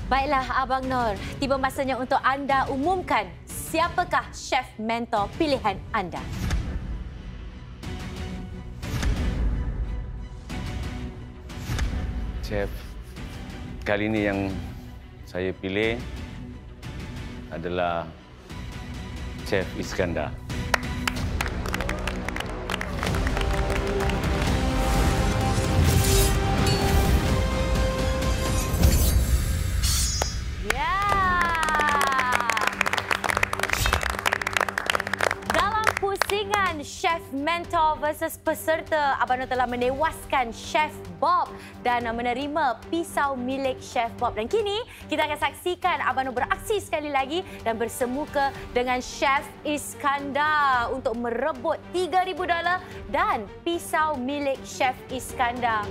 Baiklah Abang Nor, tiba masanya untuk anda umumkan siapakah chef mentor pilihan anda. Chef kali ini yang saya pilih adalah Chef Iskandar. Pusingan Chef Mentor versus peserta, Abang Nor telah menewaskan Chef Bob dan menerima pisau milik Chef Bob. Dan kini kita akan saksikan Abang Nor beraksi sekali lagi dan bersemuka dengan Chef Iskandar untuk merebut $3,000 dan pisau milik Chef Iskandar.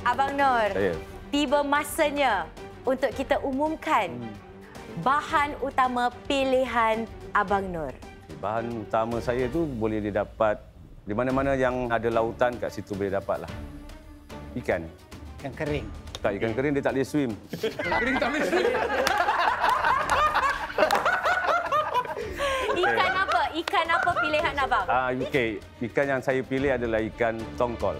Abang Nor, tiba masanya untuk kita umumkan bahan utama pilihan Abang Nor. Bahan utama saya tu boleh didapat di mana-mana yang ada lautan, kat situ boleh dapatlah. Ikan. Ikan kering. Tak, ikan kering dia tak boleh swim. Ikan kering tak boleh swim. Ikan apa? Ikan apa pilihan abang? Okey, ikan yang saya pilih adalah ikan tongkol.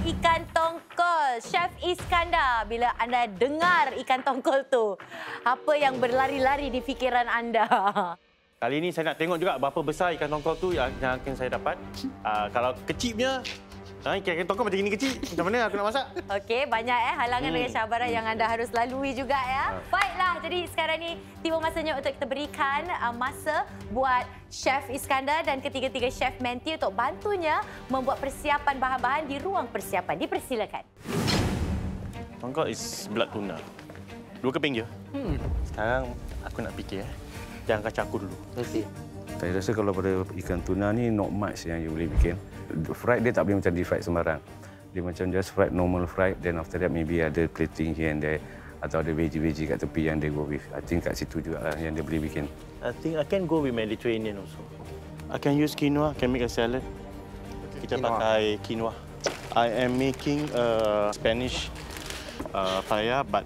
Ikan tongkol, Chef Iskandar. Bila anda dengar ikan tongkol tu, apa yang berlari-lari di fikiran anda? Kali ini saya nak tengok juga berapa besar ikan tongkol tu yang akan saya dapat. Kalau kecil punya, ikan tongkol macam ini kecil. Macam mana aku nak masak? Okey, banyak halangan dengan cabaran yang anda harus lalui juga ya. Baiklah, jadi sekarang ni tiba masanya untuk kita berikan masa buat Chef Iskandar dan ketiga-tiga chef menti untuk bantunya membuat persiapan bahan-bahan di ruang persiapan. Dipersilakan. Tongkol is blood tuna. 2 keping je. Sekarang aku nak fikir. Jangan kacau aku dulu. Okey. Saya rasa kalau pada ikan tuna ni not much yang you boleh bikin. Fried dia tak boleh macam deep fried sembarang. Dia macam just fried, normal fried, then after that maybe ada plating here and there atau ada veggie-veggie kat tepi yang dia go with. I think kat situ juga lah yang dia boleh bikin. I think I can go with Mediterranean also. I can use quinoa, can make a salad. Kita pakai quinoa. I am making a Spanish paella, but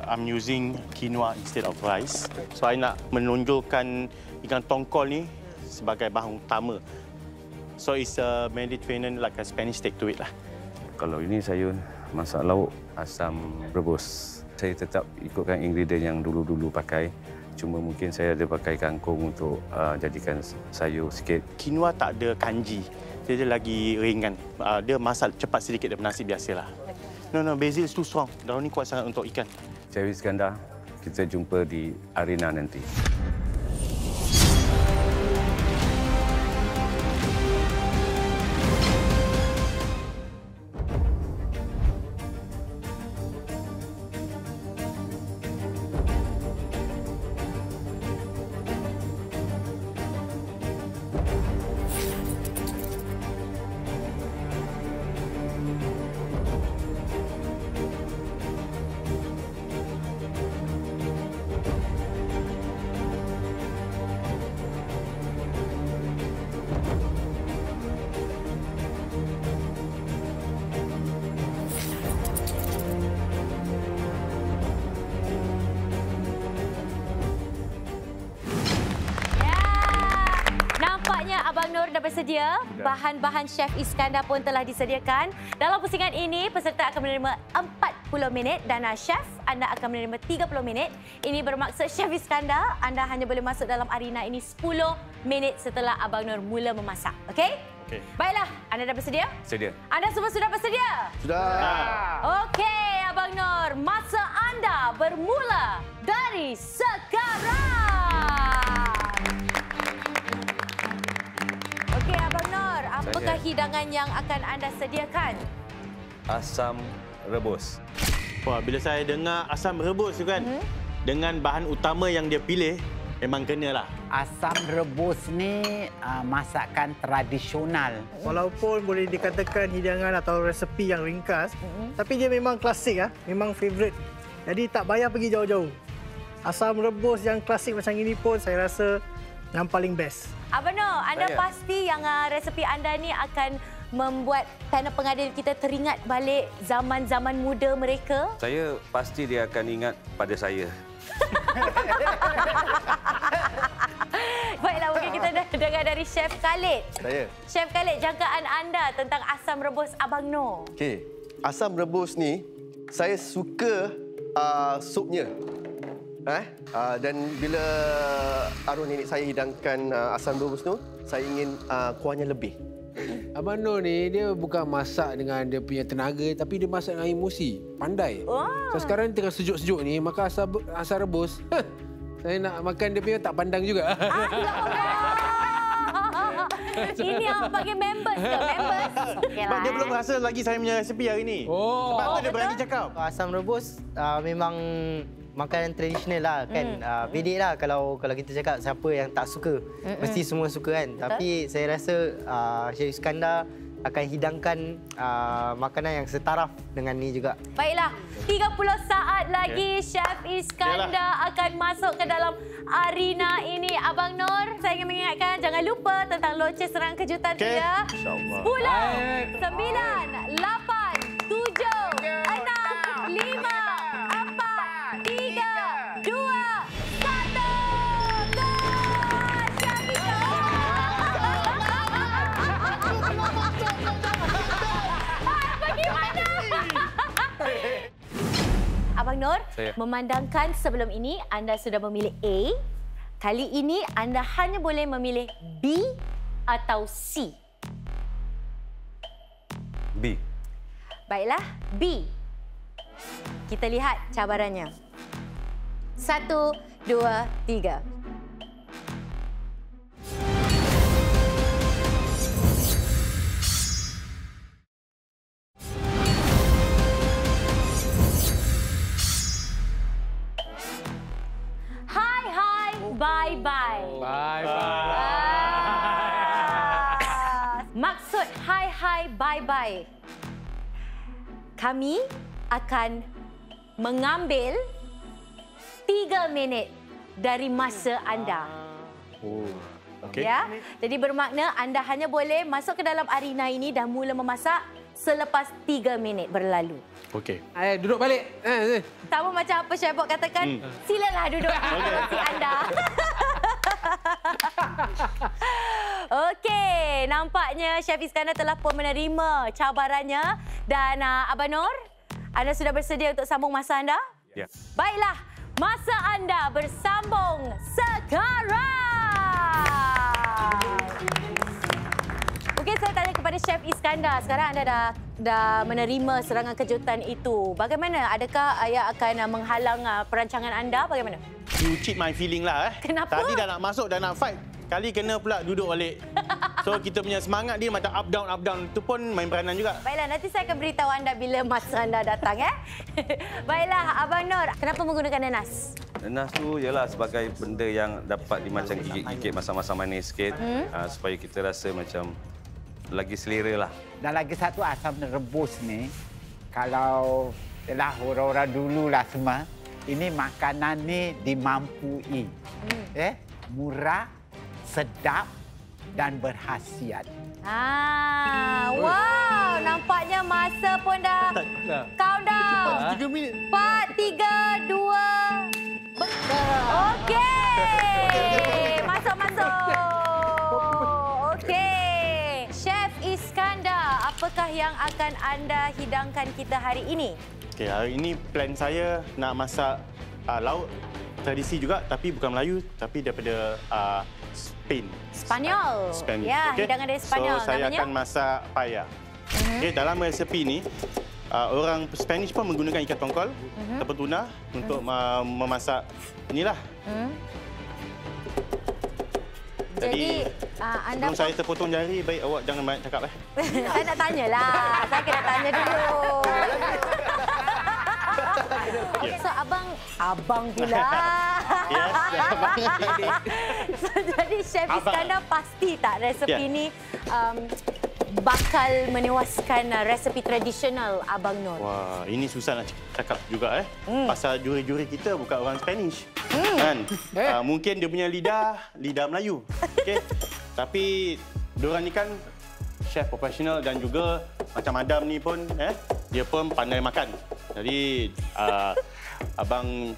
I'm using quinoa instead of rice. So I nak menonjolkan ikan tongkol ni sebagai bahan utama. So it's a Mediterranean like a Spanish take to it lah. Kalau ini saya masak lauk asam rebus. Saya tetap ikutkan ingredient yang dulu-dulu pakai. Cuma mungkin saya ada pakai kangkung untuk jadikan sayur sikit. Quinoa tak ada kanji. Dia lagi ringan. Dia masak cepat sedikit daripada nasi biasalah. No, basil is too strong. Daun ni kuat sangat untuk ikan. Chef Iskandar, kita jumpa di arena nanti. Abang Nor dah bersedia. Bahan-bahan Chef Iskandar pun telah disediakan. Dalam pusingan ini, peserta akan menerima 40 minit dan Chef, anda akan menerima 30 minit. Ini bermaksud Chef Iskandar, anda hanya boleh masuk dalam arena ini 10 minit setelah Abang Nor mula memasak. Okey? Okey. Baiklah, anda dah bersedia? Sedia. Anda semua sudah bersedia? Sudah. Okey, Abang Nor, masa anda bermula dari sekarang. Okey, Abang Nor, apakah hidangan yang akan anda sediakan? Asam rebus. Wah, bila saya dengar asam rebus tu kan, dengan bahan utama yang dia pilih, memang kenalah. Asam rebus ni masakan tradisional. Walaupun boleh dikatakan hidangan atau resepi yang ringkas, tapi dia memang klasik, memang favourite. Jadi tak payah pergi jauh-jauh. Asam rebus yang klasik macam ini pun saya rasa yang paling best. Abang Nor, anda pasti yang resepi anda ni akan membuat panel pengadil kita teringat balik zaman-zaman muda mereka? Saya pasti dia akan ingat pada saya. Baiklah, mungkin kita dah dengar dari Chef Khalid. Saya. Chef Khalid, jangkaan anda tentang asam rebus Abang Noor. Okey, asam rebus ni saya suka supnya. Dan bila arwah nenek saya hidangkan asam rebus tu, saya ingin kuahnya lebih. Abang Noor ni dia bukan masak dengan dia punya tenaga tapi dia masak dengan emosi. Pandai. So sekarang tengah sejuk-sejuk ni makan asam rebus. Saya nak makan dia punya tak pandang juga. Ini yang bagi members ke? Members? Okay Sebab dia belum rasa lagi saya punya resipi hari ni. Sebab tu dia berani cakap. Asam rebus memang makanan tradisional lah kan. Bedek lah kalau kita cakap siapa yang tak suka. Mesti semua suka kan. Tapi saya rasa Chef Iskandar akan hidangkan makanan yang setaraf dengan ni juga. Baiklah, 30 saat lagi Chef Iskandar akan masuk ke dalam arena ini. Abang Noor, saya ingin mengingatkan jangan lupa tentang loceng serang kejutan tu ya. 10, 9, 8, 7, 6, 5, 4, 3, 2, 1. Abang Noor, memandangkan sebelum ini anda sudah memilih A, kali ini anda hanya boleh memilih B atau C. B. Baiklah, B. Kita lihat cabarannya. 1, 2, 3. Bye-bye. Maksud hai bye-bye. Kami akan mengambil 3 minit dari masa anda. Okey. Ya? Jadi bermakna anda hanya boleh masuk ke dalam arena ini dan mula memasak selepas 3 minit berlalu. Okey. Duduk balik. Sama macam apa Chef Bob katakan, silalah duduk di kursi anda. Okey, nampaknya Chef Iskandar telah pun menerima cabarannya. Dan Abang Noor, anda sudah bersedia untuk sambung masa anda? Ya. Baiklah, masa anda bersambung sekarang. Mungkin saya tanya kepada Chef Iskandar, sekarang anda dah menerima serangan kejutan itu. Bagaimana? Adakah ia akan menghalang perancangan anda? Bagaimana? You cheat my feeling lah. Kenapa? Tadi dah nak masuk, dah nak fight. Kali kena pula duduk balik. So kita punya semangat dia macam up down. Itu pun main peranan juga. Baiklah, nanti saya akan beritahu anda bila masa anda datang. Baiklah, Abang Noor, kenapa menggunakan nanas? Nanas tu ialah sebagai benda yang dapat dimacam gigit-gigit masa-masa manis sikit. Supaya kita rasa macam lagi selera lah. Dan lagi satu asam rebus ni, kalau telah orang-orang dululah semua, ini makanan ni dimampui. Murah, sedap dan berkhasiat. Wow, nampaknya masa pun dah countdown. 3 minit. 4, 3, 2. Okey. Masuk. Okey. Chef Iskandar, apakah yang akan anda hidangkan kita hari ini? Okey, hari ini plan saya nak masak lauk tradisi juga, tapi bukan Melayu, tapi daripada Spain. Spanyol. Spanish. Ya, Okay. hidangan dari Spanyol. So, saya namanya? akan masak paella. Okey, dalam resepi ni, orang Spanish pun menggunakan ikan tongkol, ataupun tuna untuk memasak inilah. Jadi, anda sebelum saya terpotong jari, baik awak jangan banyak cakap. Saya nak tanyalah. Saya kena tanya dulu. Okay, so abang pula. Yes, abang. So, jadi Chef Iskandar pasti tak resepi Yeah. ni bakal menewaskan resepi tradisional Abang Noor. Wah, ini susah nak cakap juga pasal juri-juri kita bukan orang Spanish. Kan? Mungkin dia punya lidah Melayu. Okey. Tapi diorang ni kan chef profesional dan juga macam Adam ni pun dia pun pandai makan. Jadi abang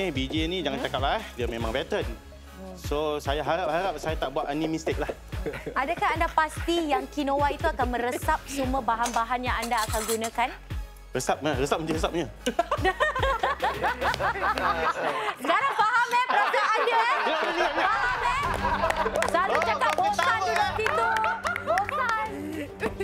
BJ ni jangan cakap lah dia memang veteran. So saya harap saya tak buat any mistake lah. Adakah anda pasti yang quinoa itu akan meresap semua bahan-bahan yang anda akan gunakan? Resap resapnya. Sekarang faham perasaan dia Faham Selalu cakap bosan duduk situ. Bosan.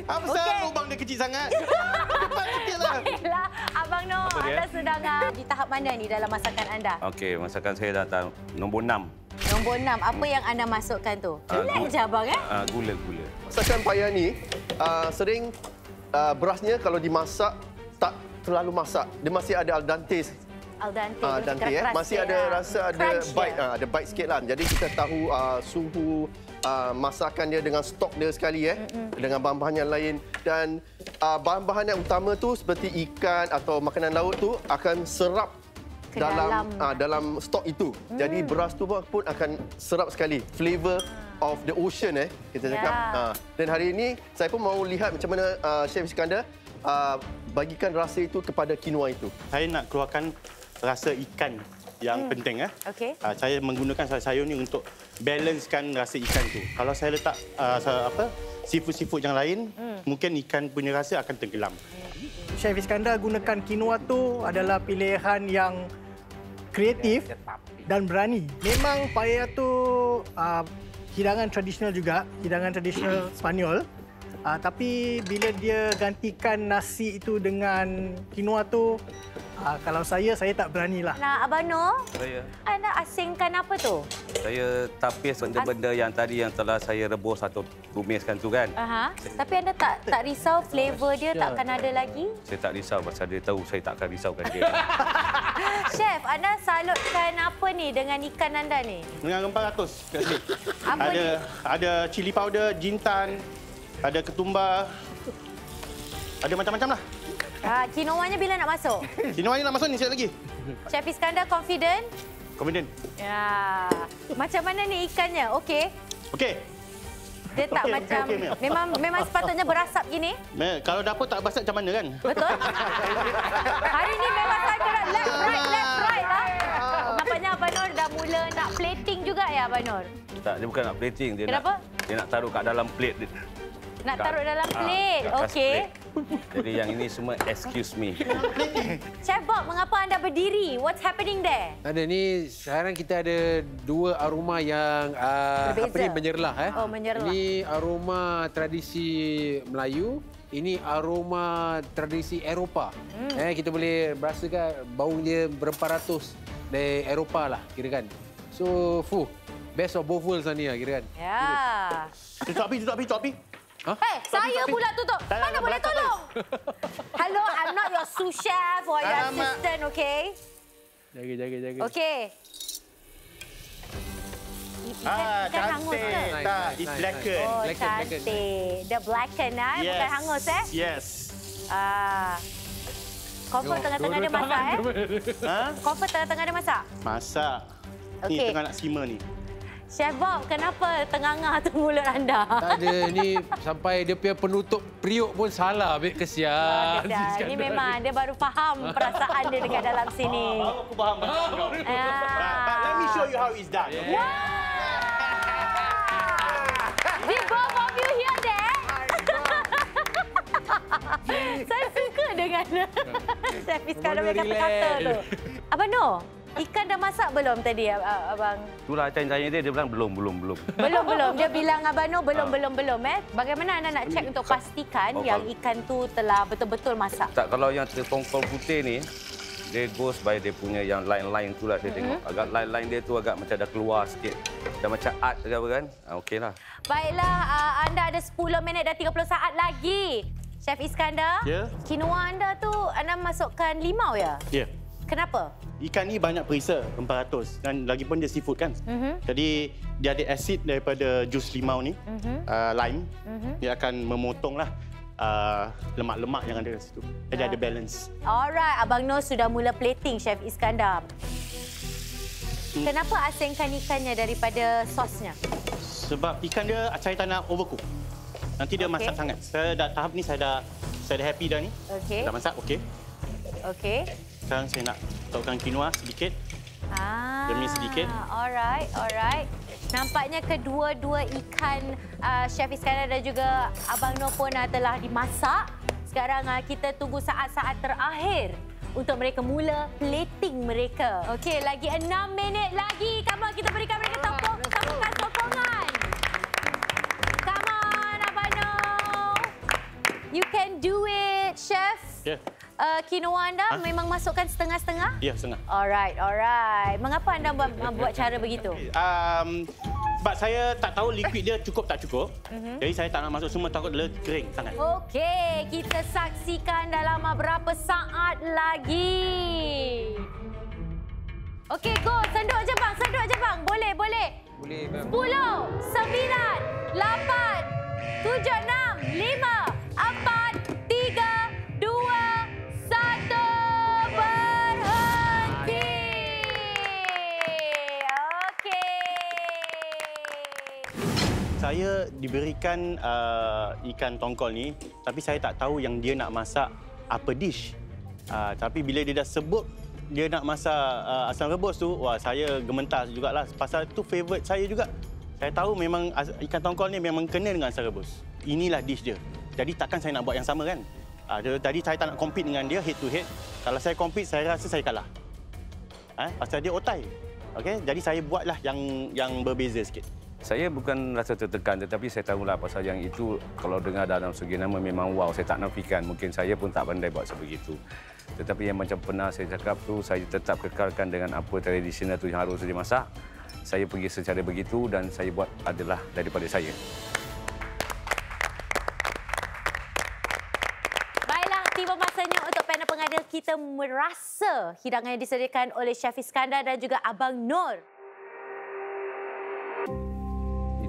Apa sebab lubang dia kecil sangat? Cepat sikit lah. Baiklah, Abang Noh, anda sedang di tahap mana ni dalam masakan anda? Okey, masakan saya dah nombor 6. Nombor 6, apa yang anda masukkan tu? Relax je abang Gula. Masakan paya ni sering berasnya kalau dimasak tak terlalu masak. Dia masih ada al dente. Al dente, Masih ada rasa ada bite, ada bite sikit lah. Jadi kita tahu suhu masakan dia dengan stok dia sekali dengan bahan-bahan yang lain dan bahan-bahan yang utama tu seperti ikan atau makanan laut tu akan serap dalam stok itu. Jadi beras tu pun akan serap sekali flavor of the ocean kita cakap. Dan hari ini saya pun mau lihat macam mana Chef Iskandar bagikan rasa itu kepada quinoa itu. Saya nak keluarkan rasa ikan yang penting. Okey. Saya menggunakan sayur ni untuk balancekan rasa ikan tu. Kalau saya letak seafood yang lain, mungkin ikan punya rasa akan tenggelam. Chef Iskandar gunakan quinoa tu adalah pilihan yang kreatif dan berani. Memang paella tu hidangan tradisional juga, hidangan tradisional Spanyol. Tapi bila dia gantikan nasi itu dengan quinoa tu, kalau saya tak beranilah. Nah, Abang Noh, anda asingkan apa tu? Saya tapis benda-benda yang tadi yang telah saya rebus atau tumiskan tu kan. Tapi anda tak risau flavor dia takkan ada lagi? Saya tak risau pasal dia tahu saya tak akan risaukan dia. Chef, anda salutkan apa ni dengan ikan anda ni? Dengan rempah ratus. Apa ni? Ada cili powder, jintan, ada ketumbar, ada macam-macam lah. Quinoanya bila nak masuk? Quinoanya nak masuk ni sekali lagi. Chef Iskandar confident? Confident. Ya. Macam mana ni ikannya? Okey. Okey. Dia tak macam memang sepatutnya berasap gini. Kalau dapur tak berasap macam mana kan? Betul. Hari ni memang saya kena left right lah. Nampaknya Abang Nur dah mula nak plating juga ya Abang Nur? Tak, dia bukan nak plating. Kenapa? Dia nak taruh kat dalam plate. Nak taruh dalam plate. Okey. Jadi yang ini semua excuse me. Chef Bob, mengapa anda berdiri? What's happening there? Ada ni, sekarang kita ada dua aroma yang menyerlah. Oh, menyerlah. Ini aroma tradisi Melayu, ini aroma tradisi Eropah. Kita boleh merasakan bau dia berempah-ratus dari Eropah lah, kira kan. So, best of both worlds lah ni lah, kira kan. Ya. Tutup api. Hey, saya pula tutup. Mana boleh tolong? Hello, I'm not your sous chef or your assistant, okay? Jaga. Okay. Ikan hangus ke? Tak, it's blackened. Oh, cantik. Dia blackened, bukan hangus, Yes. Confirm tengah-tengah dia masak, Confirm tengah-tengah dia masak? Masak. Ni Okey. tengah nak simmer ni. Chef Bob, kenapa tenganga tu mulut anda? Tak ada, ni sampai dia punya penutup periuk pun salah. Kesian. Ini memang dia baru faham perasaan dia dekat dalam sini. Baru aku faham. But let me show you how it's done. Wow! Did both of you hear that? Saya suka dengan Chef Iskandar punya kata-kata tu. Abang Noh, ikan dah masak belum tadi, Abang? Itulah tanya dia bilang belum. Belum. Dia bilang Abang Noh belum. Bagaimana anda nak cek untuk pastikan yang ikan tu telah betul-betul masak? Tak, kalau yang terkongkol putih ni, dia goes by dia punya yang line-line tu lah saya tengok. Agak line-line dia tu agak macam dah keluar sikit. Dah macam art ke apa kan? Okeylah. Baiklah, anda ada 10 minit dan 30 saat lagi. Chef Iskandar, quinoa anda tu anda masukkan limau ya? Ya. Kenapa? Ikan ni banyak perisa, 400. Dan lagipun dia seafood kan. Jadi dia ada asid daripada jus limau ni, lime. Dia akan memotonglah lemak-lemak yang ada di situ. Jadi ada balance. Alright, Abang Noh sudah mula plating, Chef Iskandar. Kenapa asingkan ikannya daripada sosnya? Sebab ikan dia saya tak nak overcook. Nanti dia masak sangat. Saya dah tahap ni saya dah happy dah ni. Okey. Dah masak, okey. Okey. Sekarang saya nak tautkan quinoa sedikit. Demi sedikit. Alright. Nampaknya kedua-dua ikan Chef Iskandar dan juga Abang Noor pun telah dimasak. Sekarang kita tunggu saat-saat terakhir untuk mereka mula plating mereka. Okey, lagi 6 minit lagi. Come on, kita berikan mereka sokongan. Come on, Abang Noor. You can do it, Chef. Ya. Quinoa anda memang masukkan setengah-setengah? Ya, setengah. Alright. Mengapa anda buat cara begitu? Sebab saya tak tahu liquid dia cukup tak cukup. Jadi saya tak nak masuk semua, takut dia kering sangat. Okey, kita saksikan dalam berapa saat lagi. Okey, go. Senduk je bang. Boleh. 10, 9, 8, 7, 6, 5, 4, 3, 2, 1, berhenti. Okey. Saya diberikan ikan tongkol ni, tapi saya tak tahu yang dia nak masak apa dish. Tapi bila dia dah sebut dia nak masak asam rebus tu, wah saya gementar jugalah. Pasal tu favourite saya juga. Saya tahu memang ikan tongkol ni memang kena dengan asam rebus. Inilah dish dia. Jadi takkan saya nak buat yang sama kan? Tadi saya tak nak compete dengan dia head to head. Kalau saya compete, saya rasa saya kalah. Pasal dia otai. Okey, jadi saya buatlah yang berbeza sikit. Saya bukan rasa tertekan, tetapi saya tahulah pasal yang itu kalau dengar dalam segi nama memang wow. Saya tak nafikan, mungkin saya pun tak pandai buat sebegitu. Tetapi yang macam pernah saya cakap tu, saya tetap kekalkan dengan apa tradisional tu yang harus dimasak. Saya pergi secara begitu dan saya buat adalah daripada saya. Baiklah, tiba masanya untuk panel pengadil kita merasa hidangan yang disediakan oleh Chef Iskandar dan juga Abang Noor.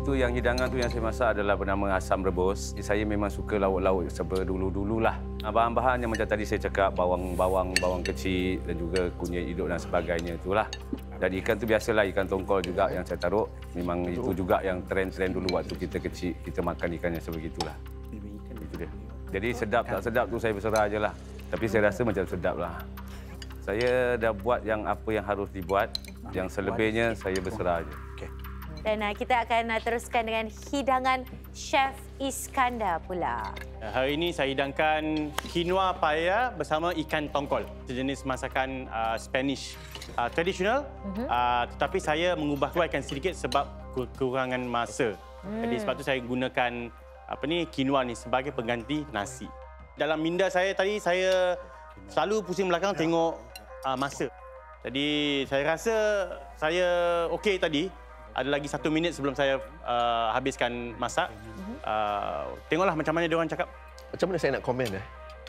Itu yang hidangan tu yang saya masak adalah bernama asam rebus. Saya memang suka lauk-lauk seperti dulu-dululah. Bahan-bahan yang macam tadi saya cakap, bawang kecil dan juga kunyit hidup dan sebagainya itulah. Dan ikan tu biasalah ikan tongkol juga yang saya taruh. Memang itu juga yang trend dulu waktu kita kecil, kita makan ikan yang sebegitulah. Itu dia. Jadi sedap tak sedap tu saya berserah ajalah. Tapi saya rasa macam sedap lah. Saya dah buat yang apa yang harus dibuat. Yang selebihnya saya berserah aja. Dan kita akan teruskan dengan hidangan Chef Iskandar pula. Hari ini saya hidangkan quinoa paella bersama ikan tongkol. Sejenis masakan Spanish tradisional, tetapi saya mengubahkan sedikit sebab kekurangan masa. Jadi sebab tu saya gunakan quinoa ni sebagai pengganti nasi. Dalam minda saya tadi, saya selalu pusing belakang tengok masa. Jadi saya rasa saya okey tadi. Ada lagi 1 minit sebelum saya habiskan masak. Tengoklah macam mana dia orang cakap. Macam mana saya nak komen?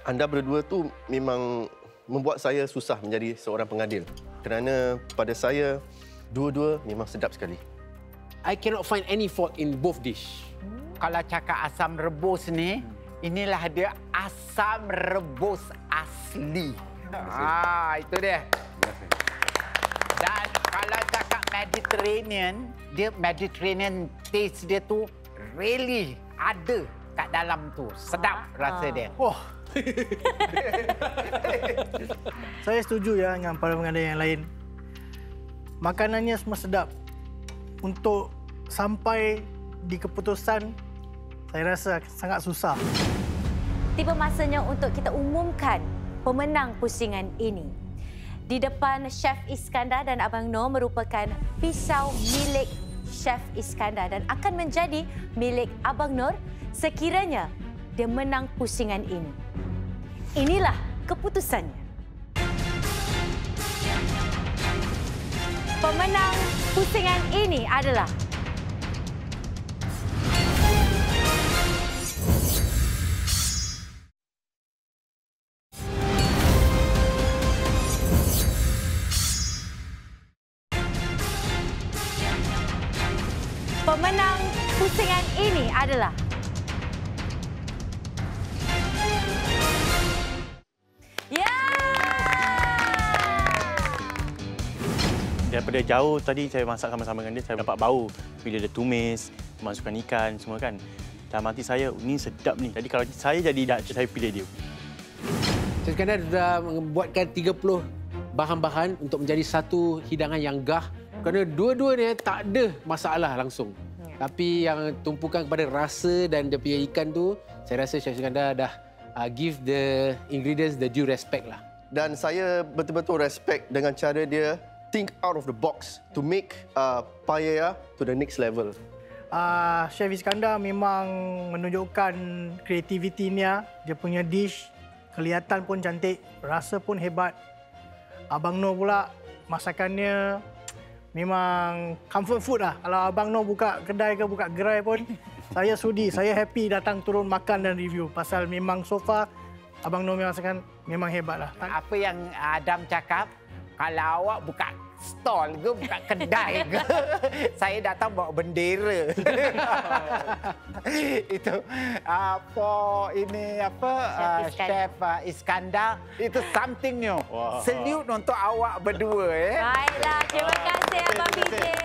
Anda berdua tu memang membuat saya susah menjadi seorang pengadil. Kerana pada saya, dua-dua memang sedap sekali. I cannot find any fault in both dish. Kalau cakap asam rebus ni, inilah dia asam rebus asli. Itu dia. Dan kalau cakap Mediterranean, dia Mediterranean taste dia tu really ada kat dalam tu. Sedap rasa dia. Saya setuju ya dengan para pengadil yang lain. Makanannya semua sedap. Untuk sampai di keputusan, saya rasa sangat susah. Tiba masanya untuk kita umumkan pemenang pusingan ini. Di depan Chef Iskandar dan Abang Noor merupakan pisau milik Chef Iskandar dan akan menjadi milik Abang Noor sekiranya dia menang pusingan ini. Inilah keputusannya. Pemenang pusingan ini adalah pemenang pusingan ini adalah Daripada jauh tadi saya masak sama-sama dengan dia, saya dapat bau bila dia tumis, masukkan ikan semua kan. dalam hati saya, ni sedap ni. Jadi kalau saya jadi Dutch, saya pilih dia. Chef Iskandar sudah membuatkan 30 bahan-bahan untuk menjadi satu hidangan yang gah. Kerana dua-duanya tak ada masalah langsung. Tapi yang tumpukan kepada rasa dan dia punya ikan tu, saya rasa Chef Iskandar dah give the ingredients the due respect lah. Dan saya betul-betul respect dengan cara dia think out of the box to make paella to the next level. Chef Iskandar memang menunjukkan kreativitinya, dia punya dish kelihatan pun cantik, rasa pun hebat. Abang Noor pula masakannya memang comfort food lah. Kalau Abang Noor buka kedai ke buka gerai pun saya sudi, saya happy datang turun makan dan review pasal memang so far Abang Noor masakan memang hebat lah. Apa yang Adam cakap, kalau awak buka stall ke, buka kedai ke, saya datang bawa bendera. Itu for ini apa Chef Iskandar, itu something new. Wow. Salute untuk awak berdua. Baiklah, terima kasih Abang Vijay.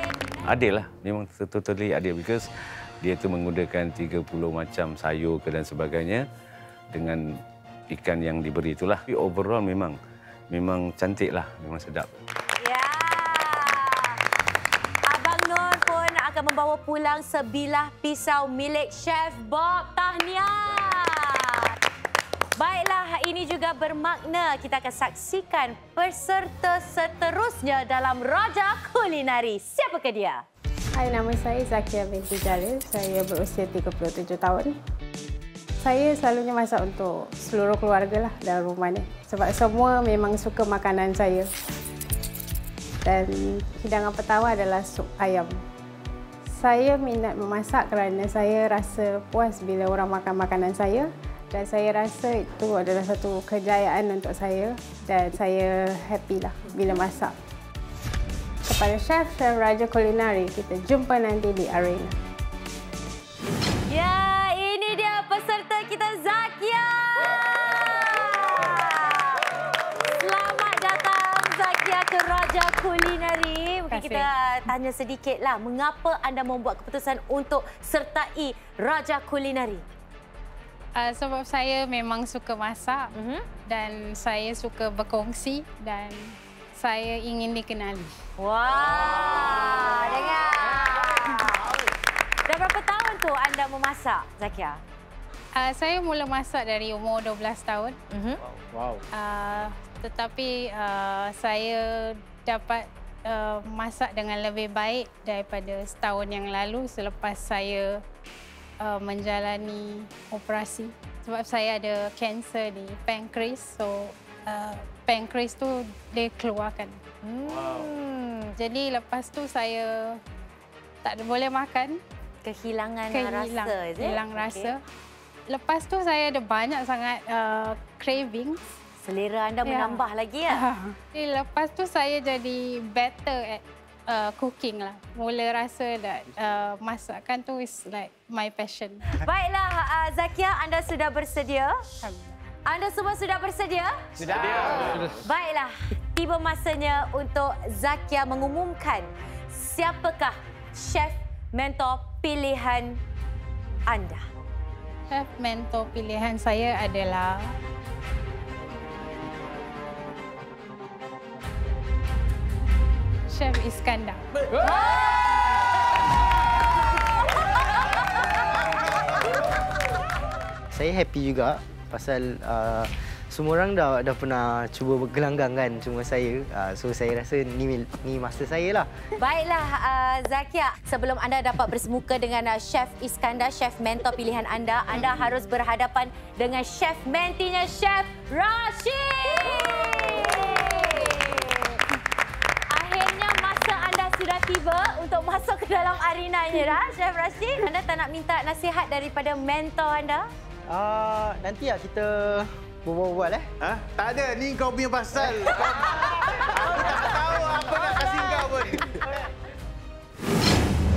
Adil lah, memang totally adil because dia tu menggunakan 30 macam sayur ke dan sebagainya dengan ikan yang diberi itulah. Tapi overall memang cantik lah, memang sedap. Membawa pulang sebilah pisau milik Chef Bob. Tahniah! Baiklah, ini juga bermakna kita akan saksikan peserta seterusnya dalam Raja Kulinari. Siapakah dia? Hai, nama saya Zakia binti Jalil. Saya berusia 37 tahun. Saya selalunya masak untuk seluruh keluarga lah dalam rumah ni. Sebab semua memang suka makanan saya. Dan hidangan pertama adalah sup ayam. Saya minat memasak kerana saya rasa puas bila orang makan makanan saya dan saya rasa itu adalah satu kejayaan untuk saya dan saya happy lah bila masak. Kepada Chef Raja Kulinari, kita jumpa nanti di arena. Ya, ini dia peserta kita, Zakia. Selamat datang Zakia ke Raja Kulinari. Mungkin kita tanya sedikitlah, mengapa anda membuat keputusan untuk sertai Raja Kulinari? Sebab saya memang suka masak dan saya suka berkongsi dan saya ingin dikenali. Wah, dengar. Dah berapa tahun tu anda memasak, Zakia? Saya mula masak dari umur 12 tahun. Wow. Tetapi saya dapat masak dengan lebih baik daripada setahun yang lalu selepas saya menjalani operasi. Sebab saya ada kanser di pankreas, so pankreas tu dia keluarkan. Wow. Jadi lepas tu saya tak boleh makan. Kehilangan rasa, is it? Hilang rasa. Lepas tu saya ada banyak sangat cravings. Selera anda menambah lagi ya? Lepas tu saya jadi better at cooking lah. Mula rasa that masakan tu is like my passion. Baiklah, Zakia, anda sudah bersedia? Anda semua sudah bersedia? Sudah. Baiklah, tiba masanya untuk Zakia mengumumkan siapakah chef mentor pilihan anda. Chef mentor pilihan saya adalah Chef Iskandar. Saya happy juga pasal semua orang dah pernah cuba bergelanggang kan, cuma saya. So saya rasa ni masa saya lah. Baiklah, Zakia, sebelum anda dapat bersemuka dengan Chef Iskandar, chef mentor pilihan anda harus berhadapan dengan chef mentinya Chef Rashid. Akhirnya masa anda sudah tiba untuk masuk ke dalam arena ini dah, Chef Rashid. Anda tak nak minta nasihat daripada mentor anda? Nanti kita buat-buat Tak ada, ni kau punya pasal. Aku tak tahu apa nak kasih kau pun.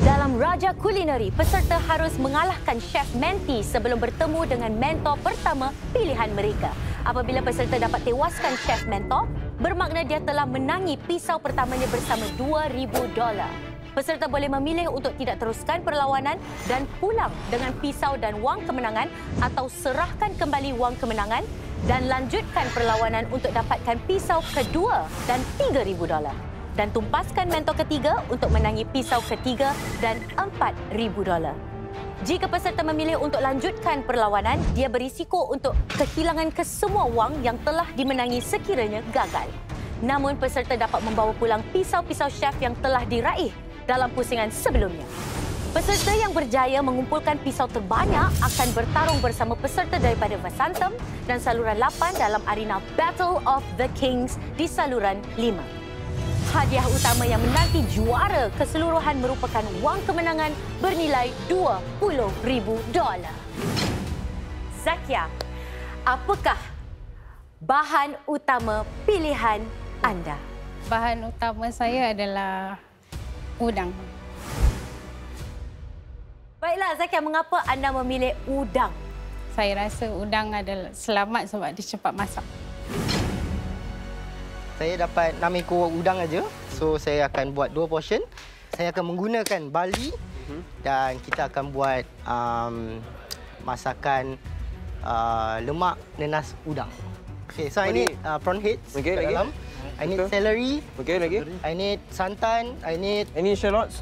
Dalam Raja Kulinari, peserta harus mengalahkan chef menti sebelum bertemu dengan mentor pertama pilihan mereka. Apabila peserta dapat tewaskan chef mentor, bermakna dia telah menangi pisau pertamanya bersama $2,000. Peserta boleh memilih untuk tidak teruskan perlawanan dan pulang dengan pisau dan wang kemenangan atau serahkan kembali wang kemenangan dan lanjutkan perlawanan untuk dapatkan pisau kedua dan $3,000 dan tumpaskan mentor ketiga untuk menangi pisau ketiga dan $4,000. Jika peserta memilih untuk lanjutkan perlawanan, dia berisiko untuk kehilangan kesemua wang yang telah dimenangi sekiranya gagal. Namun peserta dapat membawa pulang pisau-pisau chef yang telah diraih dalam pusingan sebelumnya. Peserta yang berjaya mengumpulkan pisau terbanyak akan bertarung bersama peserta daripada Vasantham dan saluran 8 dalam arena Battle of the Kings di saluran 5. Hadiah utama yang menanti juara keseluruhan merupakan wang kemenangan bernilai $20,000. Zakia, apakah bahan utama pilihan anda? Bahan utama saya adalah udang. Baiklah Zakia, mengapa anda memilih udang? Saya rasa udang adalah selamat sebab dia cepat masak. Saya dapat 6 ekor udang aja. So saya akan buat 2 portion. Saya akan menggunakan bali dan kita akan buat masakan lemak nenas udang. Okay, so I need prawn heads kat dalam. I need celery. Okay, lagi. I need santan. I need Any shallots?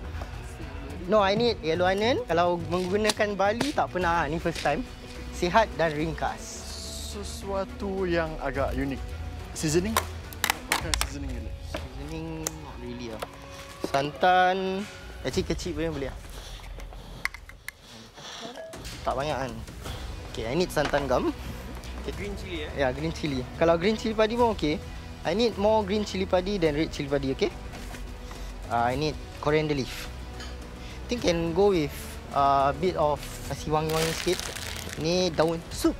No, I need yellow onion. Kalau menggunakan bali tak pernah, ni first time. Sihat dan ringkas. Sesuatu yang agak unik. Seasoning? Seasoning ni. Seasoning not really lah. Santan kecil-kecil pun boleh lah. Tak banyak kan. Okay, I need santan gum. Okay. Green chili Ya, green chili. Kalau green chili padi pun okey. I need more green chili padi than red chili padi, okay? I need coriander leaf. I think can go with a bit of kasih wangi-wangi sikit. Ni daun sup.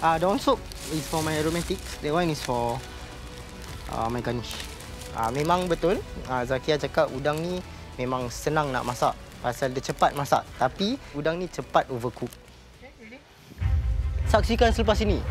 Daun sup is for my aromatics. That one is for my garnish. Memang betul Zakia cakap udang ni memang senang nak masak pasal dia cepat masak, tapi udang ni cepat overcook. Saksikan selepas ini.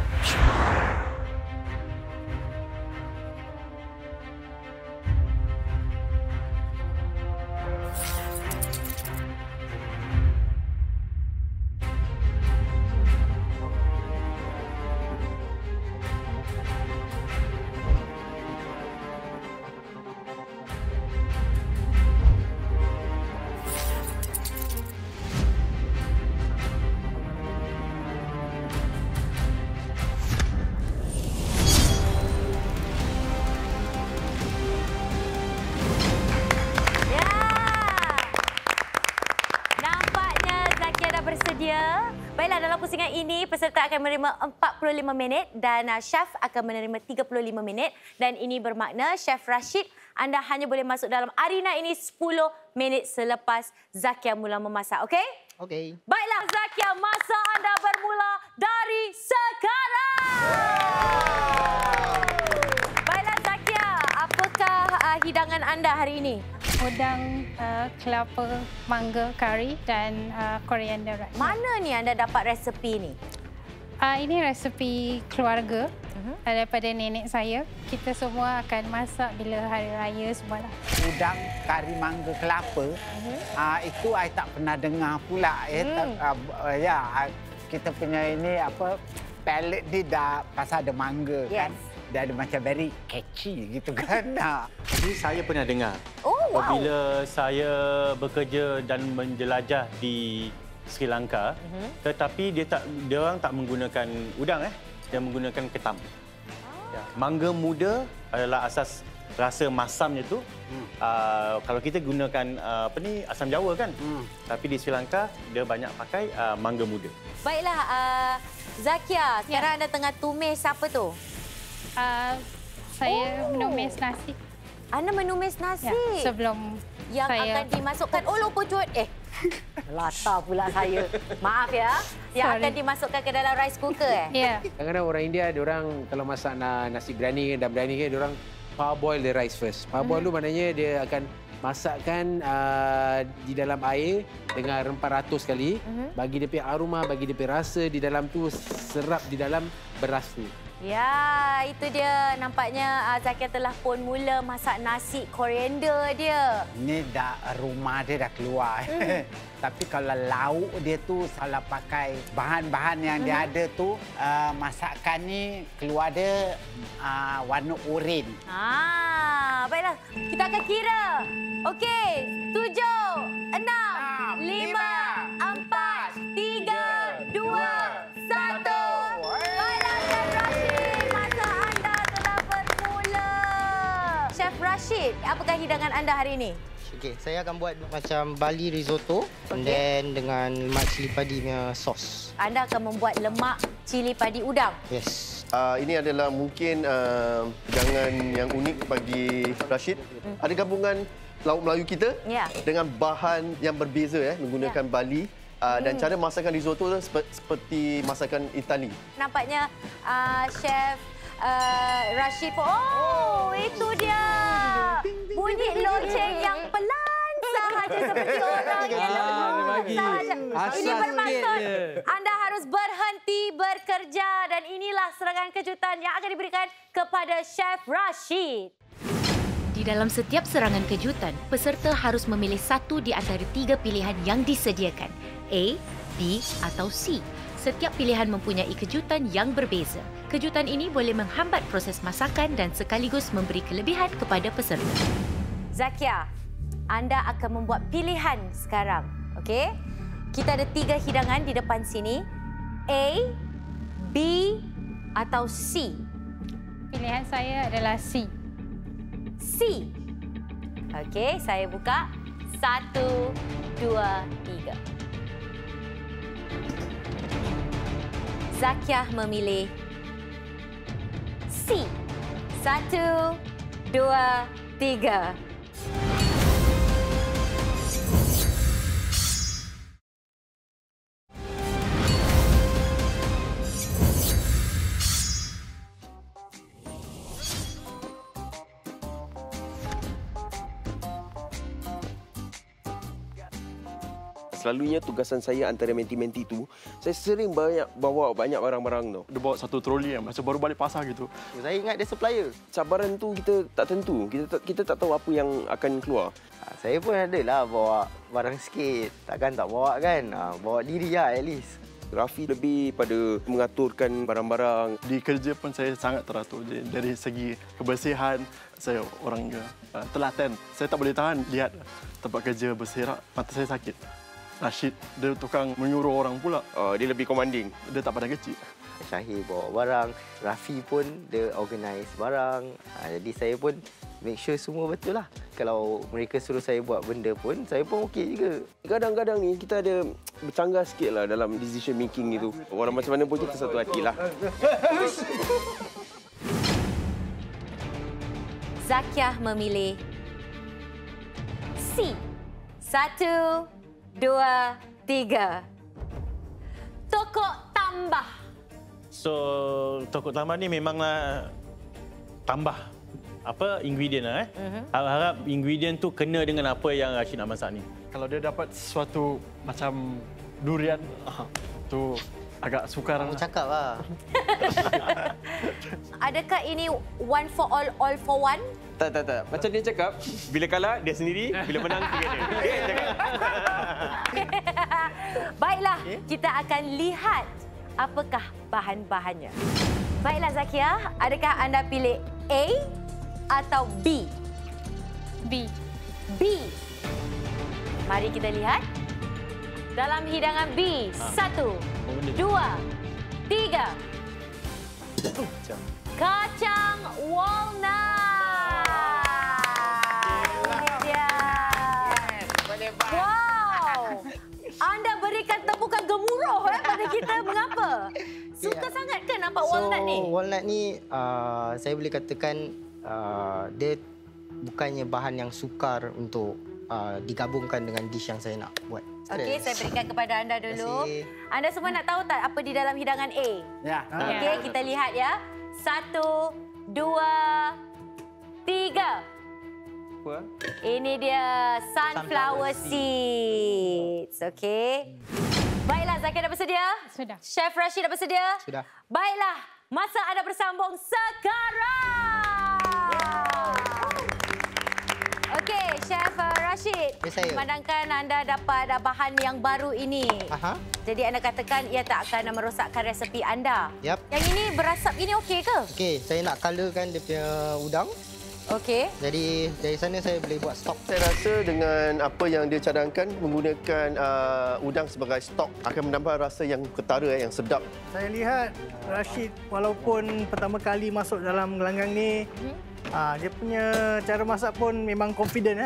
Baiklah, dalam pusingan ini peserta akan menerima 45 minit dan chef akan menerima 35 minit. Dan ini bermakna Chef Rashid, anda hanya boleh masuk dalam arena ini 10 minit selepas Zakia mula memasak. Okey? Okey. Baiklah Zakia, masa anda bermula dari sekarang. Baiklah Zakia, apakah hidangan anda hari ini? Udang, kelapa, mangga, kari dan coriander rice. Mana ni anda dapat resepi ni? Ini resepi keluarga daripada nenek saya. Kita semua akan masak bila hari raya semualah. Udang, kari mangga, kelapa. Itu saya tak pernah dengar pula. Kita punya ini apa palette ni dah pasal ada mangga kan. Dia ada macam very catchy gitu kan. Jadi saya pernah dengar. Oh, wow. Apabila saya bekerja dan menjelajah di Sri Lanka, tetapi dia orang tak menggunakan udang dia menggunakan ketam. Ya, mangga muda adalah asas rasa masamnya tu. Kalau kita gunakan asam Jawa kan. Tapi di Sri Lanka dia banyak pakai mangga muda. Baiklah Zakia, sekarang anda tengah tumis apa tu? Saya menumis nasi. Anda menumis nasi? Ya, sebelum yang saya akan dimasukkan. Oh, lupa cut. Lata pula saya. Maaf ya. Yang akan dimasukkan ke dalam rice cooker Ya. Kadang-kadang orang India, diorang kalau masak nasi biryani dan biryani kan, diorang parboil the rice first. Parboil tu maknanya dia akan masakkan di dalam air dengan rempah ratus kali. Bagi dia punya aroma, bagi dia punya rasa di dalam tu, serap di dalam beras tu. Ya, itu dia. Nampaknya Zakia telah pun mula masak nasi koriander dia. Ini dah rumah dia dah keluar. Tapi kalau lauk dia tu salah pakai bahan-bahan yang dia ada tu, masakan ni keluar dia warna oren. Baiklah. Kita akan kira. Okey, 7, 6, 5, 4, 3, 2, 1. Baiklah, Chef Rashid. Masa anda telah bermula. Chef Rashid, apakah hidangan anda hari ini? Okey, saya akan buat macam Bali risotto and then dengan lemak cili padi punya sos. Anda akan membuat lemak cili padi udang. Yes. Ini adalah mungkin hidangan yang unik bagi Rashid. Ada gabungan lauk Melayu kita dengan bahan yang berbeza menggunakan Bali. Dan cara masakan risotto seperti masakan Itali. Nampaknya Chef Rashid. Oh, itu dia. Bunyi loceng yang pelan sahaja seperti orang yang sahaja. Ini bermaksud anda harus berhenti bekerja dan inilah serangan kejutan yang akan diberikan kepada Chef Rashid. Di dalam setiap serangan kejutan, peserta harus memilih satu di antara 3 pilihan yang disediakan. A, B atau C. Setiap pilihan mempunyai kejutan yang berbeza. Kejutan ini boleh menghambat proses masakan dan sekaligus memberi kelebihan kepada peserta. Zakia, anda akan membuat pilihan sekarang. Okey? Kita ada 3 hidangan di depan sini. A, B atau C. Pilihan saya adalah C. C. Okey, saya buka. 1, 2, 3. Zakia memilih C. 1, 2, 3. Selalunya tugasan saya antara menti-menti tu, saya sering bawa banyak barang-barang tu. Dia bawa satu troli yang macam baru balik pasar gitu. Saya ingat dia supplier. Cabaran tu kita tak tentu. Kita tak tahu apa yang akan keluar. Saya pun adalah bawa barang sikit. Takkan tak bawa kan? Bawa diri lah at least. Rafi lebih pada mengaturkan barang-barang. Di kerja pun saya sangat teratur. Dari segi kebersihan, saya orang telaten. Saya tak boleh tahan lihat tempat kerja berserak, mata saya sakit. Rashid, dia tukang menyuruh orang pula. Dia lebih commanding. Dia tak pandang kecil. Syahir bawa barang, Rafi pun dia organize barang. Jadi saya pun make sure semua betul lah. Kalau mereka suruh saya buat benda pun, saya pun okey juga. Kadang-kadang ni kita ada bercanggah sikit lah dalam decision making itu. Walau macam mana pun kita satu hati lah. Zakia memilih C. 1, 2, 3. Tokok tambah. So, tokok tambah ni memanglah tambah ingredient lah. Harap ingredient tu kena dengan apa yang Rashid nak masak ni. Kalau dia dapat sesuatu macam durian, tu agak sukar. Kamu cakap lah. Adakah ini one for all for one? Tak. Macam dia cakap, bila kalah dia sendiri, bila menang dia cakap. Baiklah, kita akan lihat apakah bahan-bahannya. Baiklah Zakia, adakah anda pilih A atau B? B. B. Mari kita lihat. Dalam hidangan B, 1, 2, 3. Kacang walnut. Ini dia. Wow. Anda berikan tepukan gemuruh pada kita. Mengapa? Suka sangat ke nampak walnut ni? Walnut ni saya boleh katakan dia bukannya bahan yang sukar untuk digabungkan dengan dish yang saya nak buat. Okey, saya berikan kepada anda dulu. Anda semua nak tahu tak apa di dalam hidangan A? Ya. Okey, kita lihat ya. 1, 2, 3. Apa? Ini dia sunflower seeds. Okey. Baiklah, Zakia dah bersedia? Sudah. Chef Rashid dah bersedia? Sudah. Baiklah, Masa anda bersambung sekarang. Okey, Chef Rashid. Memandangkan anda dapat bahan yang baru ini. Jadi anda katakan ia tak akan merosakkan resepi anda. Yang ini berasap ini okey ke? Okey, saya nak colorkan dia punya udang. Okey. Jadi dari sana saya boleh buat stok. Saya rasa dengan apa yang dia cadangkan menggunakan udang sebagai stok akan menambah rasa yang ketara, yang sedap. Saya lihat Rashid walaupun pertama kali masuk dalam gelanggang ni, dia punya cara masak pun memang confident,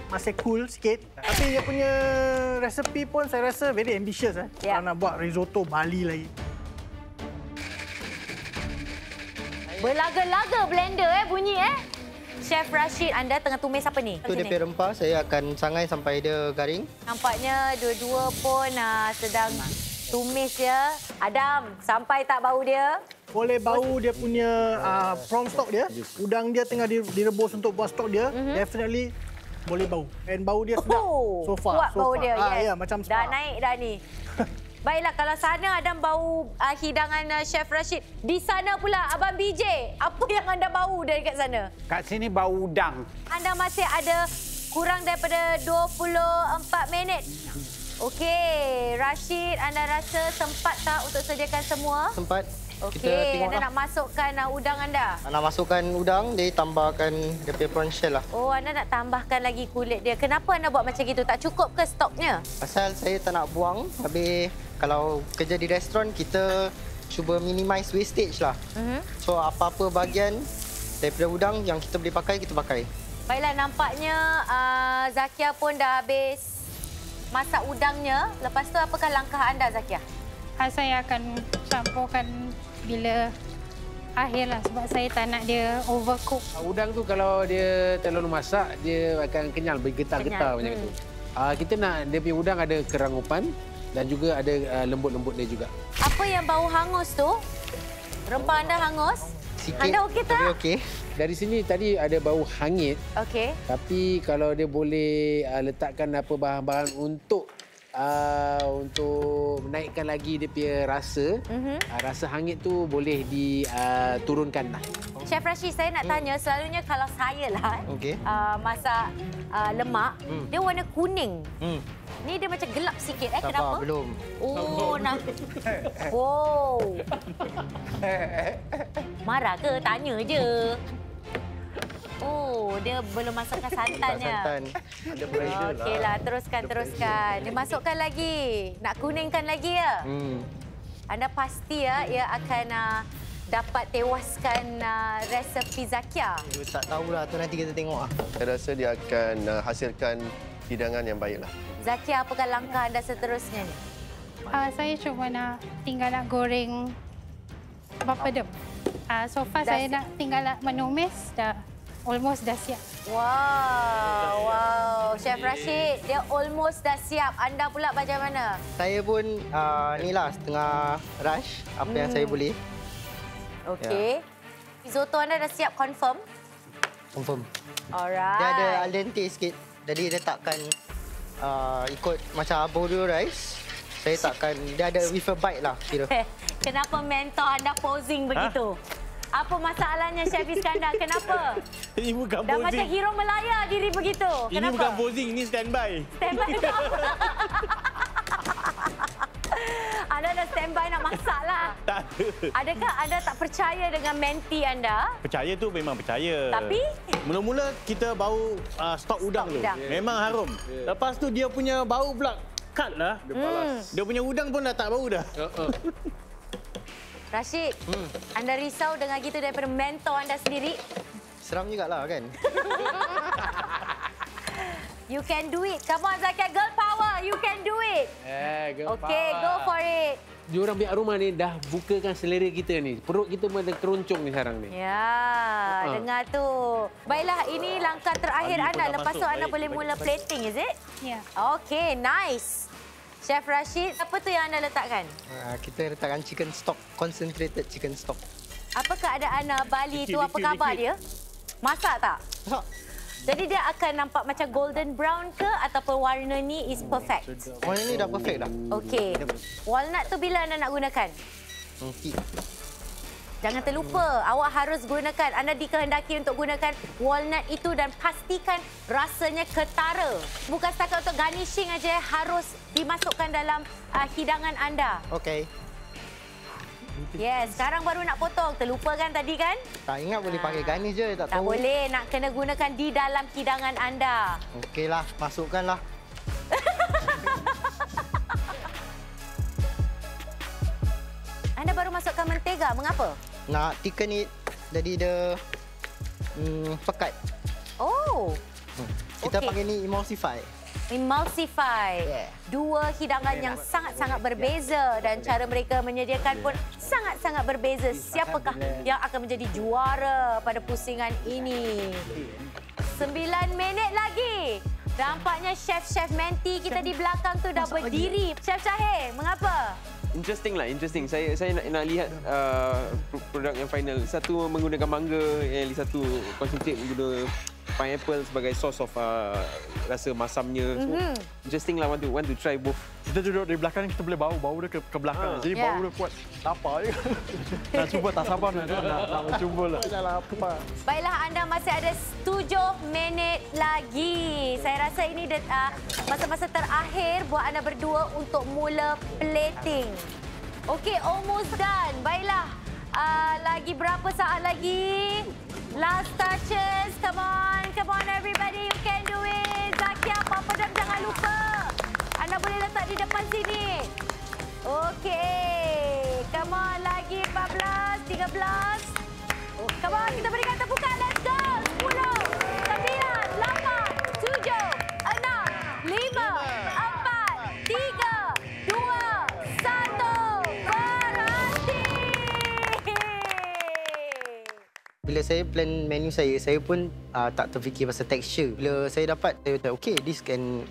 masih cool sikit. Tapi dia punya resepi pun saya rasa very ambitious. Kalau nak buat risotto Bali lagi. Berlaga-laga blender bunyi Chef Rashid, anda tengah tumis apa ni? Itu dia punya rempah, saya akan sangai sampai dia garing. Nampaknya dua-dua pun sedang tumis ya. Adam, sampai tak bau dia? Boleh bau dia punya prawn stock dia. Udang dia tengah direbus untuk buat stok dia. Definitely boleh bau. Dan bau dia sedap. So far. Kuat bau dia. Ya, macam dah naik dah ni. Baiklah, kalau sana Adam bau hidangan Chef Rashid. Di sana pula Abang BJ, apa yang anda bau dari kat sana? Kat sini bau udang. Anda masih ada kurang daripada 24 minit. Okey, Rashid, anda rasa sempat tak untuk sediakan semua? Sempat. Okey, anda nak masukkan udang anda? Nak masukkan udang, dia tambahkan dia punya prawn shell lah. Oh, anda nak tambahkan lagi kulit dia. Kenapa anda buat macam itu? Tak cukup ke stoknya? Pasal saya tak nak buang. Habis kalau kerja di restoran, kita cuba minimize wastage lah. So, apa-apa bahagian daripada udang yang kita boleh pakai, kita pakai. Baiklah, nampaknya Zakia pun dah habis masak udangnya. Lepas tu, apakah langkah anda, Zakia? Saya akan campurkan bila akhir lah sebab saya tak nak dia overcook. Udang tu kalau dia terlalu masak, dia akan kenyal, bergetar-getar macam itu. Kita nak dia punya udang ada kerangupan dan juga ada lembut-lembut dia juga. Apa yang bau hangus tu? Rempah anda hangus? Sikit, anda okey tak? Okey. Dari sini tadi ada bau hangit. Okey. Tapi kalau dia boleh letakkan apa bahan-bahan untuk menaikkan lagi dia punya rasa, rasa hangit tu boleh diturunkan lah. Chef Rashid, saya nak tanya, selalunya kalau saya lah masak lemak, dia warna kuning. Ni dia macam gelap sikit. Kenapa? Belum. Oh, nak. Wow. Marah ke? Tanya je. Oh, dia belum masukkan santannya. Santan. Ada pressure lah. Okeylah, teruskan. Dimasukkan lagi. Nak kuningkan lagi ya? Anda pasti ia akan dapat tewaskan resepi Zakia. Tak tahulah, tu nanti kita tengok. Saya rasa dia akan hasilkan hidangan yang baiklah. Zakia, apakah langkah anda seterusnya ni? Saya cuma tinggal nak goreng papadum. So far saya nak tinggal nak menumis, almost dah siap. Wow. Chef Rashid, dia almost dah siap. Anda pula macam mana? Saya pun inilah setengah rush apa yang saya boleh. Okey. Risotto anda dah siap confirm? Confirm. Alright. Dia ada al dente sikit. Jadi dia takkan ikut macam arborio rice. Saya takkan, dia ada with a bite lah kira. Kenapa mentor anda posing begitu? Apa masalahnya Chef Iskandar? Kenapa? Ini bukan dah posing. Macam hero Melaya diri begitu. Ini kenapa? bukan posing, ini standby. Standby tu apa? Anda dah standby nak masak lah. Tak ada. Adakah anda tak percaya dengan menti anda? Percaya tu memang percaya. Tapi? Mula-mula kita bau stok udang tu. Memang harum. Lepas tu dia punya bau pula cut lah. Dia balas. Dia punya udang pun dah tak bau dah. Rashid, anda risau dengan gitu daripada mentor anda sendiri? Seram jugalah kan? You can do it. Come on Zakia, girl power. You can do it. Girl power. Okay, go for it. Diorang pihak rumah ni dah bukakan selera kita ni. Perut kita pun ada keroncong ni sekarang ni. Ya, dengar tu. Baiklah, ini langkah terakhir anda. Lepas tu anda boleh mula plating, is it? Ya. Okay, nice. Chef Rashid, apa tu yang anda letakkan? Kita letakkan chicken stock, concentrated chicken stock. Apa keadaan Bali tu? Apa khabar dia? Masak tak? Jadi dia akan nampak macam golden brown ke ataupun warna ni is perfect? Warna ni dah perfect dah. Okey. Walnut tu bila anda nak gunakan? Nanti. Jangan terlupa, awak harus gunakan, anda dikehendaki untuk gunakan walnut itu dan pastikan rasanya ketara. Bukan setakat untuk garnishing aja, harus dimasukkan dalam hidangan anda. Okey. Yes, sekarang baru nak potong. Terlupa kan tadi kan? Tak ingat boleh pakai garnish je, tak Tak tahu. boleh, nak kena gunakan di dalam hidangan anda. Okeylah, masukkanlah. Anda baru masukkan mentega, mengapa? Nak thicken it jadi dia pekat. Oh. Kita okey. panggil ni emulsify. Emulsify. Yeah. Dua hidangan yang sangat-sangat berbeza dan cara mereka menyediakan pun sangat-sangat berbeza. Siapakah yang akan menjadi juara pada pusingan ini? 9 minit lagi. Nampaknya chef-chef menti kita di belakang tu dah berdiri. Chef Syahir, mengapa? Interesting lah, interesting. Saya nak lihat produk yang final. Satu menggunakan mangga, yang satu concentrate menggunakan pineapple sebagai source of rasa masamnya. So, interesting lah, want to try both. Kita duduk di belakang ni, kita boleh bau dia ke belakang. Jadi bau dia kuat. Lapar je. Nak cuba, tak sabar nak mencuba lah. Baiklah, anda masih ada 7 minit lagi. Saya rasa ini masa-masa terakhir buat anda berdua untuk mula plating. Okey, almost done. Baiklah, lagi berapa saat lagi? Last touches. Come on everybody, you can do it. Zakia, Papa Dam, jangan lupa. Anda boleh letak di depan sini. Okey. Come on, lagi 14, 13. Come on, kita berikan tepukan. Let's go. 10, 9, 8, 7, 6, 5, 4, 3, 2, 1. Berhenti. Bila saya plan menu saya pun tak terfikir pasal tekstur. Bila saya dapat, saya kata, okey,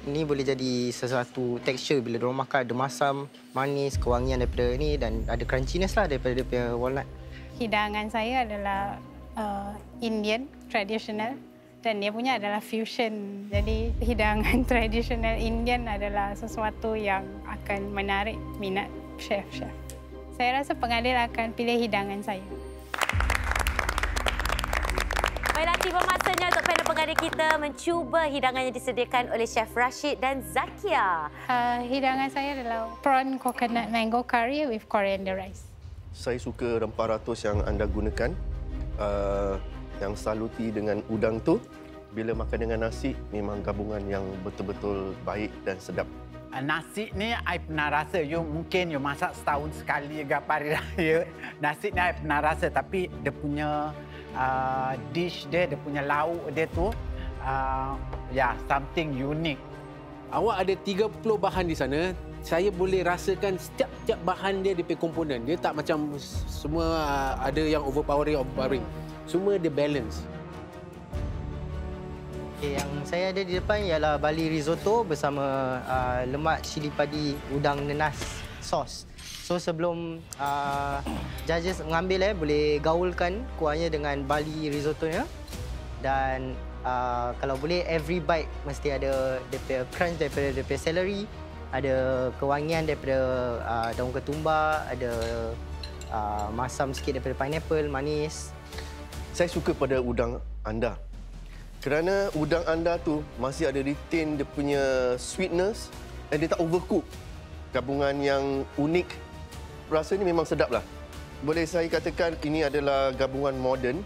ni boleh jadi sesuatu tekstur. Bila diorang makan, ada masam, manis, kewangian daripada ni dan ada crunchiness lah daripada dia punya walnut. Hidangan saya adalah Indian, tradisional. Dan dia punya adalah fusion. Jadi hidangan tradisional Indian adalah sesuatu yang akan menarik minat chef-chef. Saya rasa pengadil akan pilih hidangan saya. Baiklah, tiba masanya untuk panel pengadil kita mencuba hidangan yang disediakan oleh Chef Rashid dan Zakia. Hidangan saya adalah prawn coconut mango curry with coriander rice. Saya suka rempah ratus yang anda gunakan. Yang saluti dengan udang tu, bila makan dengan nasi, memang gabungan yang betul-betul baik dan sedap. Nasi ni, saya pernah rasa. Mungkin you masak setahun sekali ke apa hari raya. Nasi ni saya pernah rasa, tapi dia punya dish dia punya lauk dia tu, something unique. Awak ada 30 bahan di sana. Saya boleh rasakan setiap bahan dia punya komponen. Dia tak macam semua ada yang overpowering. Semua dia balance. Okay, yang saya ada di depan ialah Bali risotto bersama lemak cili padi udang nenas sos. So sebelum judges mengambil boleh gaulkan kuahnya dengan Bali risottonya. Dan kalau boleh every bite mesti ada dia punya crunch daripada dia punya celery, ada kewangian daripada daun ketumbar, ada masam sikit daripada pineapple, manis. Saya suka pada udang anda. Kerana udang anda tu masih ada retain dia punya sweetness dan dia tak overcook. Gabungan yang unik. Rasanya memang sedap lah. Boleh saya katakan ini adalah gabungan moden,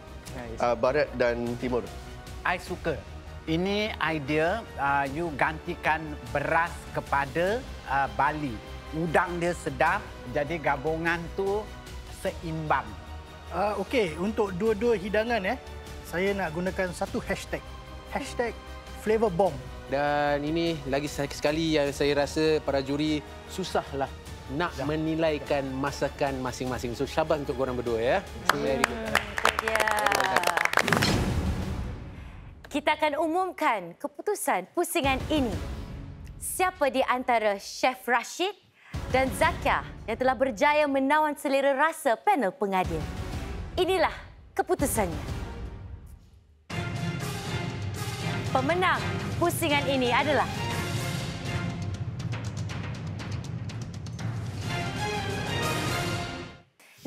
barat dan timur. I suka. Ini idea you gantikan beras kepada Bali. Udang dia sedap, jadi gabungan tu seimbang. Okey, untuk dua-dua hidangan saya nak gunakan satu hashtag. Hashtag Flavor Bomb. Dan ini lagi sekali yang saya rasa para juri susahlah nak menilaikan masakan masing-masing. So syabas untuk korang berdua ya. Very good. Itu dia. Kita akan umumkan keputusan pusingan ini. Siapa di antara Chef Rashid dan Zakia yang telah berjaya menawan selera rasa panel pengadil. Inilah keputusannya. Pemenang pusingan ini adalah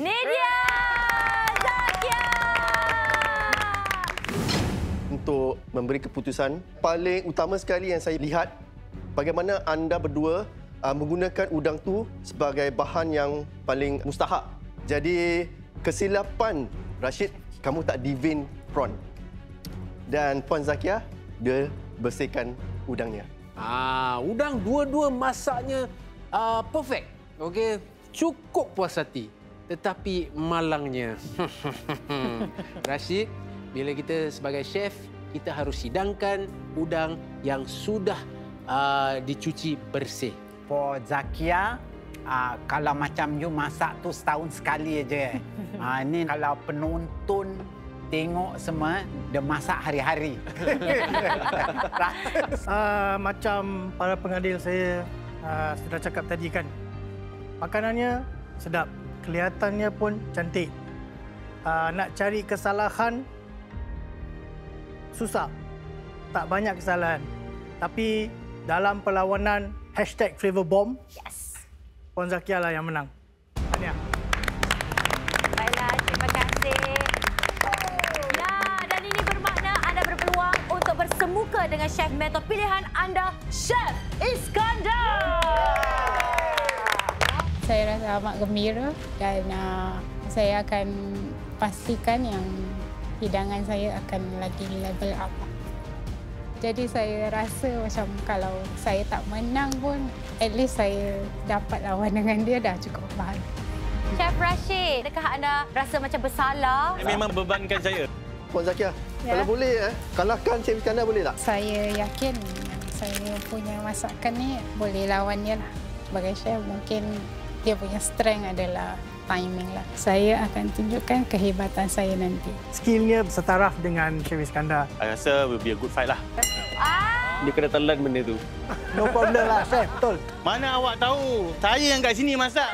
Nidia memberi keputusan. Paling utama sekali yang saya lihat, bagaimana anda berdua menggunakan udang tu sebagai bahan yang paling mustahak. Jadi kesilapan Rashid, kamu tak divin prawn. Dan Puan Zakia, dia bersihkan udangnya. Udang dua-dua masaknya perfect. Okey, cukup puas hati. Tetapi malangnya. Rashid, bila kita sebagai chef, kita harus hidangkan udang yang sudah dicuci bersih. For Zakia, kalau macam you masak tu setahun sekali aja. Ini kalau penonton tengok semua, dia masak hari-hari. Macam para pengadil saya sudah cakap tadi kan, makanannya sedap, kelihatannya pun cantik. Nak cari kesalahan susah, tak banyak kesalahan. Tapi dalam perlawanan #FlavorBomb, Puan Zakia lah yang menang. Tahniah. Baiklah, terima kasih. Ya, dan ini bermakna anda berpeluang untuk bersemuka dengan chef mentor pilihan anda, Chef Iskandar. Saya rasa amat gembira dan saya akan pastikan yang hidangan saya akan lagi level up. Jadi saya rasa macam kalau saya tak menang pun, at least saya dapat lawan dengan dia dah cukup bahagia. Chef Rashid, adakah anda rasa macam bersalah? Memang bebankan saya. Puan Zakia, kalau boleh kalahkan Chef Iskandar boleh tak? Saya yakin saya punya masakan ni boleh lawan dia lah. Sebagai chef mungkin dia punya strength adalah timing lah. Saya akan tunjukkan kehebatan saya nanti. Skillnya setaraf dengan Chef Iskandar. I rasa will be a good fight lah. Dia kena telan benda tu. No problem lah, Chef. Betul. Mana awak tahu? Saya yang kat sini masak.